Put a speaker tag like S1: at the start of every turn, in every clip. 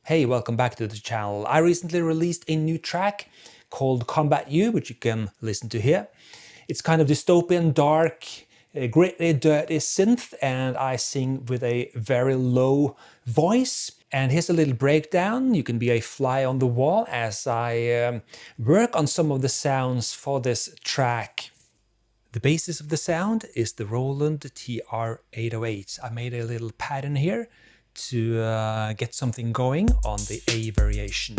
S1: Hey, welcome back to the channel. I recently released a new track called Combat You, which you can listen to here. It's kind of dystopian, dark, gritty, dirty synth, and I sing with a very low voice. And here's a little breakdown. You can be a fly on the wall as I work on some of the sounds for this track. The basis of the sound is the Roland TR-808. I made a little pattern here to get something going on the A variation.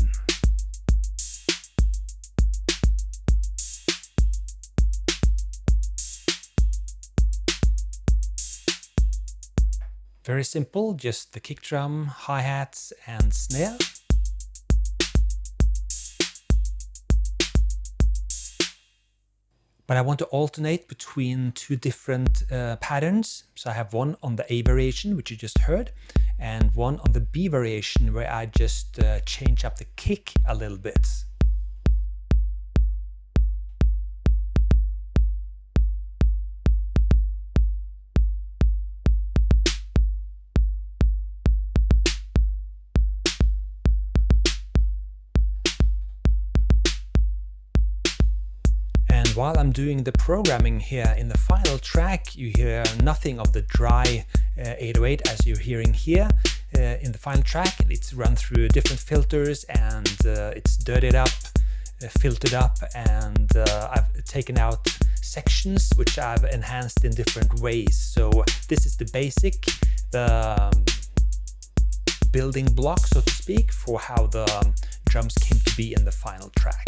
S1: Very simple, just the kick drum, hi-hats and snare. But I want to alternate between two different patterns. So I have one on the A variation, which you just heard, and one on the B variation, where I just change up the kick a little bit. While I'm doing the programming here in the final track, you hear nothing of the dry 808 as you're hearing here. In the final track, it's run through different filters and it's dirtied up, filtered up, and I've taken out sections which I've enhanced in different ways. So this is the basic, the building block, so to speak, for how the drums came to be in the final track.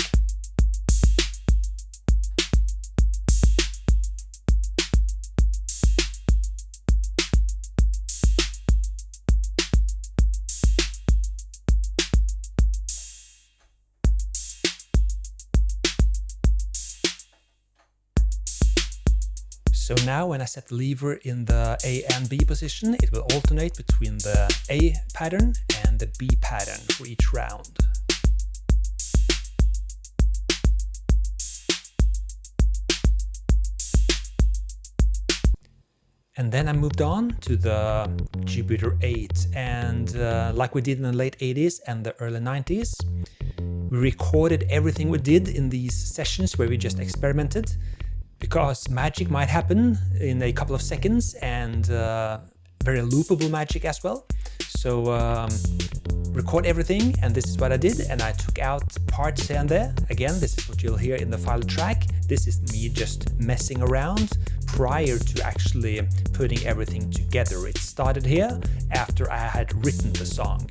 S1: So now when I set the lever in the A and B position, it will alternate between the A pattern and the B pattern for each round. And then I moved on to the Jupiter 8, and like we did in the late 80s and the early 90s, we recorded everything we did in these sessions where we just experimented, because magic might happen in a couple of seconds, and very loopable magic as well. So record everything, and this is what I did, and I took out parts here and there. Again, this is what you'll hear in the final track. This is me just messing around prior to actually putting everything together. It started here after I had written the song.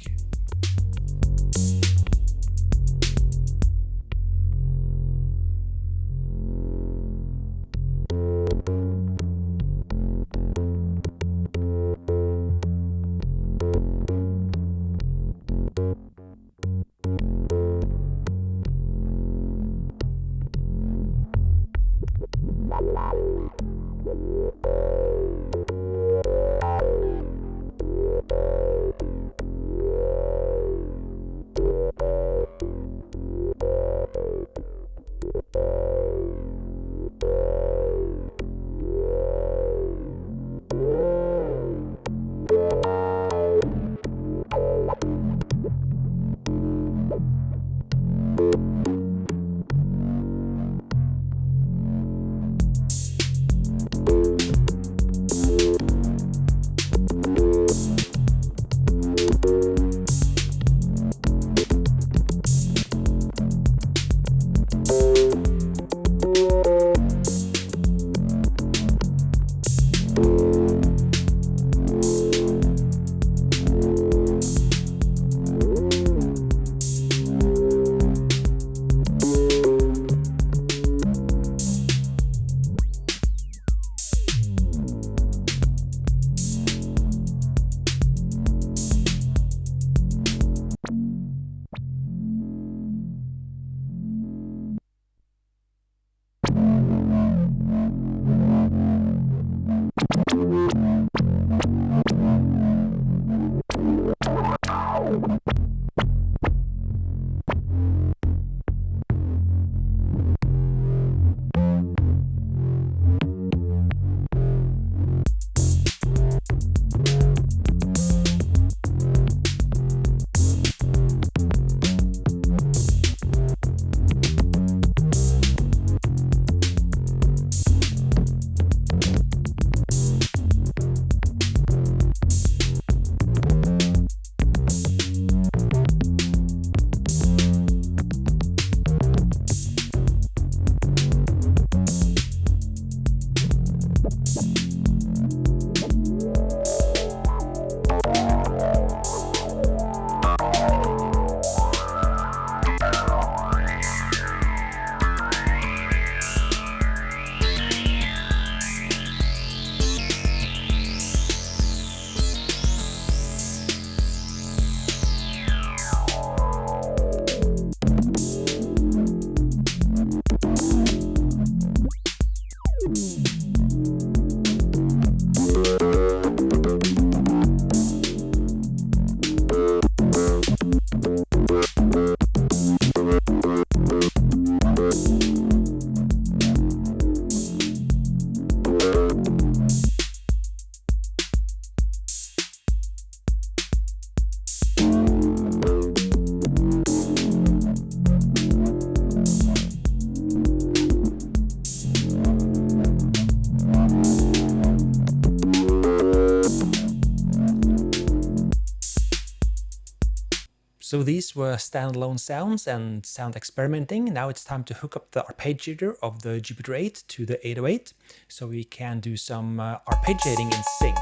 S1: So these were standalone sounds and sound experimenting. Now it's time to hook up the arpeggiator of the Jupiter 8 to the 808 so we can do some arpeggiating in sync.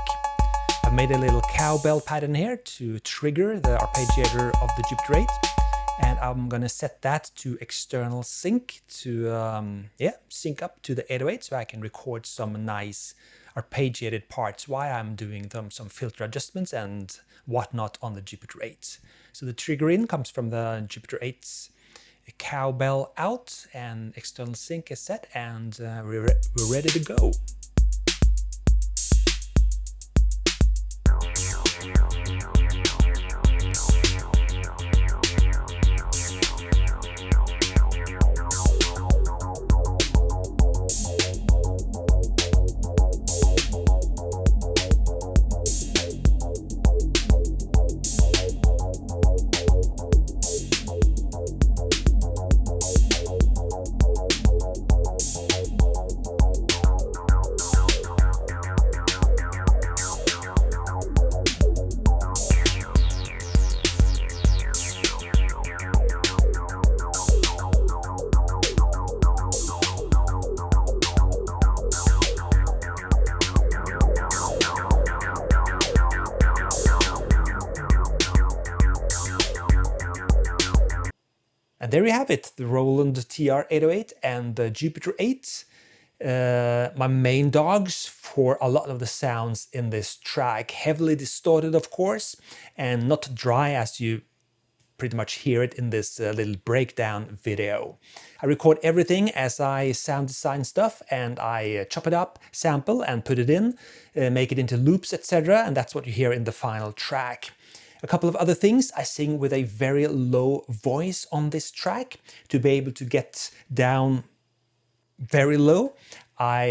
S1: I've made a little cowbell pattern here to trigger the arpeggiator of the Jupiter 8, and I'm gonna set that to external sync to sync up to the 808 so I can record some nice arpeggiated parts while I'm doing some filter adjustments and whatnot on the Jupiter 8. So the trigger in comes from the Jupiter 8's cowbell out, and external sync is set, and we're ready to go. And there you have it, the Roland TR-808 and the Jupiter 8, my main dogs for a lot of the sounds in this track. Heavily distorted, of course, and not dry as you pretty much hear it in this little breakdown video. I record everything as I sound design stuff, and I chop it up, sample and put it in, make it into loops, etc. And that's what you hear in the final track. A couple of other things, I sing with a very low voice on this track to be able to get down very low. I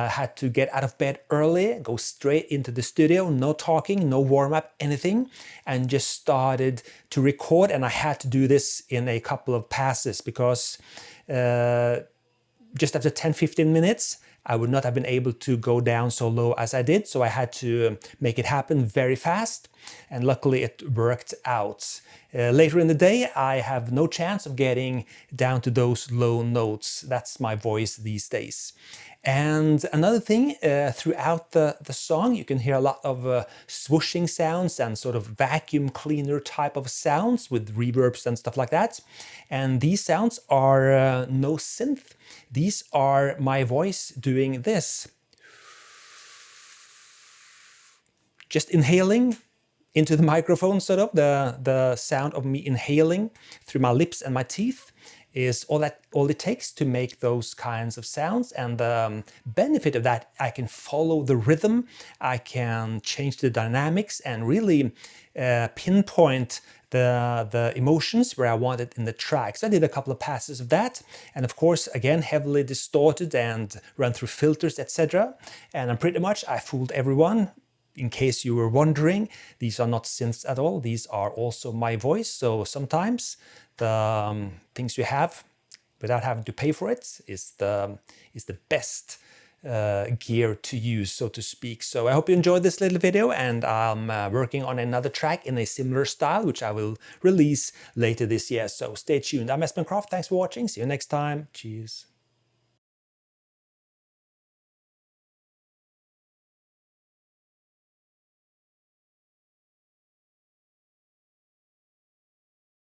S1: had to get out of bed early, go straight into the studio, no talking, no warm-up, anything, and just started to record. And I had to do this in a couple of passes because just after 10-15 minutes, I would not have been able to go down so low as I did, so I had to make it happen very fast, and luckily it worked out. Later in the day, I have no chance of getting down to those low notes. That's my voice these days. And another thing, throughout the song, you can hear a lot of swooshing sounds and sort of vacuum cleaner type of sounds with reverbs and stuff like that. And these sounds are no synth. These are my voice doing this. Just inhaling into the microphone, sort of. The sound of me inhaling through my lips and my teeth is all it takes to make those kinds of sounds. And the benefit of that, I can follow the rhythm, I can change the dynamics and really pinpoint the emotions where I want it in the track. So I did a couple of passes of that, and of course again heavily distorted and run through filters, etc. And I fooled everyone. In case you were wondering, these are not synths at all. These are also my voice. So sometimes the things you have without having to pay for it is the best gear to use, so to speak. So I hope you enjoyed this little video, and I'm working on another track in a similar style, which I will release later this year. So stay tuned. I'm Espen Kraft. Thanks for watching. See you next time. Cheers.